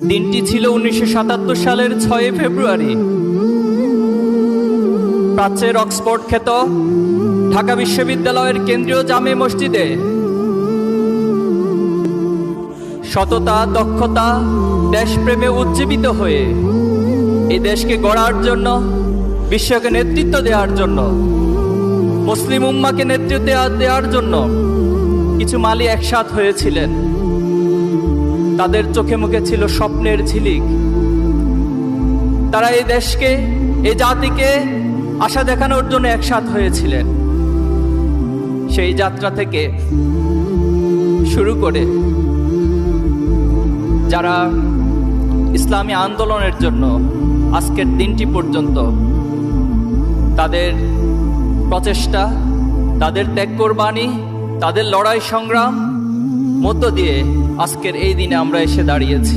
দিনটি ছিল 1977 সালের 6 ফেব্রুয়ারি। প্রাচ্যের অক্সফোর্ড খ্যাত ঢাকা বিশ্ববিদ্যালয়ের কেন্দ্রীয় জামে মসজিদে সততা, দক্ষতা, দেশপ্রেমে উজ্জীবিত হয়ে এই দেশকে গড়ার জন্য, বিশ্বকে নেতৃত্ব দেওয়ার জন্য, মুসলিম উম্মাকে নেতৃত্ব দেওয়ার জন্য কিছু মালি একসাথ হয়েছিলেন। তাদের চোখে মুখে ছিল স্বপ্নের ঝিলিক। তারা এই দেশকে, এই জাতিকে আশা দেখানোর জন্য একসাথ হয়েছিলেন। সেই যাত্রা থেকে শুরু করে যারা ইসলামী আন্দোলনের জন্য আজকের দিনটি পর্যন্ত তাদের প্রচেষ্টা, তাদের ত্যাগ কোরবানি, তাদের লড়াই সংগ্রাম মধ্য দিয়ে আজকের এই দিনে আমরা এসে দাঁড়িয়েছি।